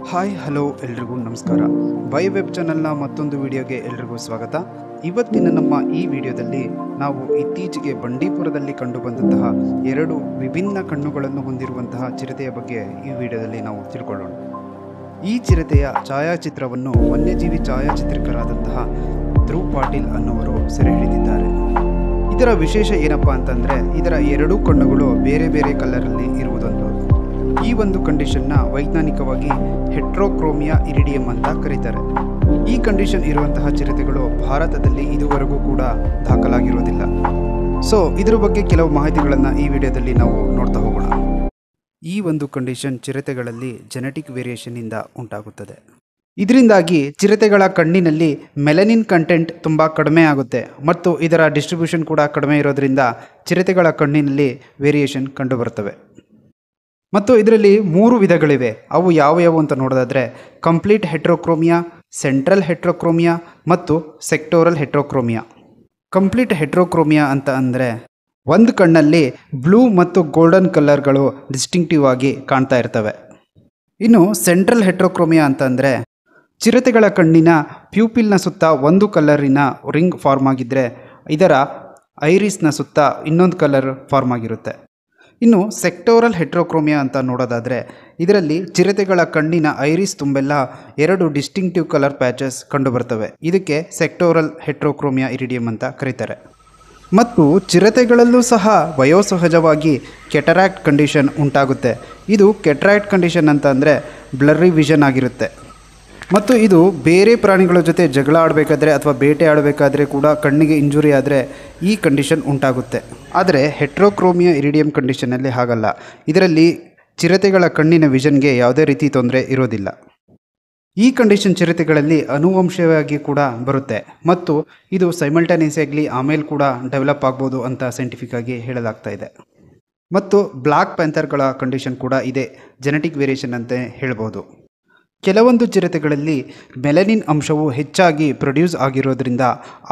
Hi hello ಎಲ್ರಿಗೂ ನಮಸ್ಕಾರ. By web ಚಾನಲ್ನ ಮತ್ತೊಂದು ವಿಡಿಯೋಗೆ ಎಲ್ರಿಗೂ ಸ್ವಾಗತ. ಇವತ್ತಿನ ನಮ್ಮ ಈ ವಿಡಿಯೋದಲ್ಲಿ ನಾವು ಇತ್ತೀಚೆಗೆ ಬಂಡೀಪುರದಲ್ಲಿ ಕಂಡುಬಂದಂತಹ ಎರಡು ವಿಭಿನ್ನ ಕಣ್ಣುಗಳನ್ನು ಹೊಂದಿರುವಂತಹ ಚಿರತೆಯ ಬಗ್ಗೆ ಈ ವಿಡಿಯೋದಲ್ಲಿ ನಾವು ತಿಳ್ಕೊಳ್ಳೋಣ. ಈ ಚಿರತೆಯ ಛಾಯಾಚಿತ್ರವನ್ನು ವನ್ಯಜೀವಿ ಛಾಯಾಚಿತ್ರಕರಾದಂತಹ ಧ್ರುವ್ ಪಾಟೀಲ್ ಅನ್ನುವರು ಸೆರೆ ಹಿಡಿದಿದ್ದಾರೆ. ಇದರ ವಿಶೇಷ ಏನಪ್ಪಾ ಅಂತಂದರೆ ಇದರ ಎರಡೂ ಕಣ್ಣುಗಳು ಬೇರೆ ಬೇರೆ ಕಲರಲ್ಲಿ ಇರುವುದೊಂದು. ಈ ಒಂದು ಕಂಡೀಷನ್ನ ವೈಜ್ಞಾನಿಕವಾಗಿ ಹೆಟ್ರೋಕ್ರೋಮಿಯಾ ಇರಿಡಿಯಮ್ ಅಂತ ಕರೀತಾರೆ. ಈ ಕಂಡೀಷನ್ ಇರುವಂತಹ ಚಿರತೆಗಳು ಭಾರತದಲ್ಲಿ ಇದುವರೆಗೂ ಕೂಡ ದಾಖಲಾಗಿರುವುದಿಲ್ಲ. ಸೊ ಇದರ ಬಗ್ಗೆ ಕೆಲವು ಮಾಹಿತಿಗಳನ್ನು ಈ ವಿಡಿಯೋದಲ್ಲಿ ನಾವು ನೋಡ್ತಾ ಹೋಗೋಣ. ಈ ಒಂದು ಕಂಡೀಷನ್ ಚಿರತೆಗಳಲ್ಲಿ ಜೆನೆಟಿಕ್ ವೇರಿಯೇಷನ್ನಿಂದ ಉಂಟಾಗುತ್ತದೆ. ಇದರಿಂದಾಗಿ ಚಿರತೆಗಳ ಕಣ್ಣಿನಲ್ಲಿ ಮೆಲನಿನ್ ಕಂಟೆಂಟ್ ತುಂಬ ಕಡಿಮೆ ಆಗುತ್ತೆ ಮತ್ತು ಇದರ ಡಿಸ್ಟ್ರಿಬ್ಯೂಷನ್ ಕೂಡ ಕಡಿಮೆ ಇರೋದ್ರಿಂದ ಚಿರತೆಗಳ ಕಣ್ಣಿನಲ್ಲಿ ವೇರಿಯೇಷನ್ ಕಂಡುಬರುತ್ತವೆ. ಮತ್ತು ಇದರಲ್ಲಿ 3 ವಿಧಗಳಿವೆ. ಅವು ಯಾವುವು ಅಂತ ನೋಡೋದಾದರೆ ಕಂಪ್ಲೀಟ್ ಹೆಟ್ರೋಕ್ರೋಮಿಯಾ, ಸೆಂಟ್ರಲ್ ಹೆಟ್ರೋಕ್ರೋಮಿಯಾ ಮತ್ತು ಸೆಕ್ಟೋರಲ್ ಹೆಟ್ರೋಕ್ರೋಮಿಯಾ. ಕಂಪ್ಲೀಟ್ ಹೆಟ್ರೋಕ್ರೋಮಿಯಾ ಅಂತ ಅಂದರೆ ಒಂದು ಕಣ್ಣಲ್ಲಿ ಬ್ಲೂ ಮತ್ತು ಗೋಲ್ಡನ್ ಕಲರ್ಗಳು ಡಿಸ್ಟಿಂಕ್ಟಿವ್ ಆಗಿ ಕಾಣ್ತಾ ಇರ್ತವೆ. ಇನ್ನು ಸೆಂಟ್ರಲ್ ಹೆಟ್ರೋಕ್ರೋಮಿಯಾ ಅಂತಂದರೆ ಚಿರತೆಗಳ ಕಣ್ಣಿನ ಪ್ಯೂಪಿಲ್ನ ಸುತ್ತ ಒಂದು ಕಲರಿನ ರಿಂಗ್ ಫಾರ್ಮ್ ಆಗಿದ್ದರೆ ಇದರ ಐರಿಸ್ನ ಸುತ್ತ ಇನ್ನೊಂದು ಕಲರ್ ಫಾರ್ಮ್ ಆಗಿರುತ್ತೆ. ಇನ್ನು ಸೆಕ್ಟೋರಲ್ ಹೆಟ್ರೋಕ್ರೋಮಿಯಾ ಅಂತ ನೋಡೋದಾದರೆ ಇದರಲ್ಲಿ ಚಿರತೆಗಳ ಕಣ್ಣಿನ ಐರಿಸ್ ತುಂಬೆಲ್ಲ 2 ಡಿಸ್ಟಿಂಕ್ಟಿವ್ ಕಲರ್ ಪ್ಯಾಚಸ್ ಕಂಡುಬರ್ತವೆ. ಇದಕ್ಕೆ ಸೆಕ್ಟೋರಲ್ ಹೆಟ್ರೋಕ್ರೋಮಿಯಾ ಇರಿಡಿಯಮ್ ಅಂತ ಕರೀತಾರೆ. ಮತ್ತು ಚಿರತೆಗಳಲ್ಲೂ ಸಹ ವಯೋಸಹಜವಾಗಿ ಕೆಟರಾಕ್ಟ್ ಕಂಡೀಷನ್ ಉಂಟಾಗುತ್ತೆ. ಇದು ಕೆಟರಾಕ್ಟ್ ಕಂಡೀಷನ್ ಅಂತ ಅಂದರೆ ಬ್ಲರ್ರಿ ವಿಷನ್ ಆಗಿರುತ್ತೆ. ಮತ್ತು ಇದು ಬೇರೆ ಪ್ರಾಣಿಗಳ ಜೊತೆ ಜಗಳ ಆಡಬೇಕಾದ್ರೆ ಅಥವಾ ಬೇಟೆ ಆಡಬೇಕಾದ್ರೆ ಕೂಡ ಕಣ್ಣಿಗೆ ಇಂಜುರಿ ಆದರೆ ಈ ಕಂಡೀಷನ್ ಉಂಟಾಗುತ್ತೆ. ಆದರೆ ಹೆಟ್ರೋಕ್ರೋಮಿಯಾ ಇರಿಡಿಯಮ್ ಕಂಡೀಷನಲ್ಲಿ ಹಾಗಲ್ಲ. ಇದರಲ್ಲಿ ಚಿರತೆಗಳ ಕಣ್ಣಿನ ವಿಷನ್ಗೆ ಯಾವುದೇ ರೀತಿ ತೊಂದರೆ ಇರೋದಿಲ್ಲ. ಈ ಕಂಡೀಷನ್ ಚಿರತೆಗಳಲ್ಲಿ ಅನುವಂಶೀಯವಾಗಿ ಕೂಡ ಬರುತ್ತೆ ಮತ್ತು ಇದು ಸೈಮಲ್ಟೇನಿಯಸ್ ಆಗಿ ಆಮೇಲೆ ಕೂಡ ಡೆವಲಪ್ ಆಗ್ಬೋದು ಅಂತ ಸೈಂಟಿಫಿಕ್ ಆಗಿ ಹೇಳಲಾಗ್ತಾ ಇದೆ. ಮತ್ತು ಬ್ಲ್ಯಾಕ್ ಪ್ಯಾಂಥರ್ಗಳ ಕಂಡೀಷನ್ ಕೂಡ ಇದೆ, ಜೆನೆಟಿಕ್ ವೇರಿಯೇಷನ್ ಅಂತ ಹೇಳ್ಬೋದು. ಕೆಲವೊಂದು ಚಿರತೆಗಳಲ್ಲಿ ಮೆಲನಿನ್ ಅಂಶವು ಹೆಚ್ಚಾಗಿ ಪ್ರೊಡ್ಯೂಸ್ ಆಗಿರೋದ್ರಿಂದ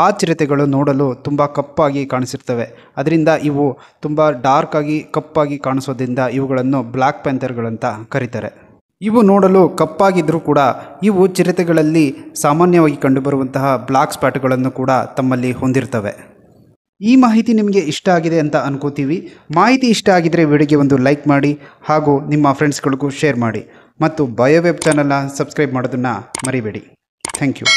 ಆ ಚಿರತೆಗಳು ನೋಡಲು ತುಂಬ ಕಪ್ಪಾಗಿ ಕಾಣಿಸಿರ್ತವೆ. ಅದರಿಂದ ಇವು ತುಂಬ ಡಾರ್ಕ್ ಆಗಿ ಕಪ್ಪಾಗಿ ಕಾಣಿಸೋದ್ರಿಂದ ಇವುಗಳನ್ನು ಬ್ಲ್ಯಾಕ್ ಪ್ಯಾಂಥರ್ಗಳಂತ ಕರೀತಾರೆ. ಇವು ನೋಡಲು ಕಪ್ಪಾಗಿದ್ದರೂ ಕೂಡ ಇವು ಚಿರತೆಗಳಲ್ಲಿ ಸಾಮಾನ್ಯವಾಗಿ ಕಂಡುಬರುವಂತಹ ಬ್ಲ್ಯಾಕ್ ಸ್ಪಾಟ್ಗಳನ್ನು ಕೂಡ ತಮ್ಮಲ್ಲಿ ಹೊಂದಿರ್ತವೆ. ಈ ಮಾಹಿತಿ ನಿಮಗೆ ಇಷ್ಟ ಆಗಿದೆ ಅಂತ ಅನ್ಕೋತೀವಿ. ಮಾಹಿತಿ ಇಷ್ಟ ಆಗಿದ್ದರೆ ವಿಡಿಯೋಗೆ ಒಂದು ಲೈಕ್ ಮಾಡಿ ಹಾಗೂ ನಿಮ್ಮ ಫ್ರೆಂಡ್ಸ್ಗಳಿಗೂ ಶೇರ್ ಮಾಡಿ ಮತ್ತು ಬಯೋವೆಬ್ ಚಾನಲ್ನ ಸಬ್ಸ್ಕ್ರೈಬ್ ಮಾಡೋದನ್ನು ಮರಿಬೇಡಿ. Thank you.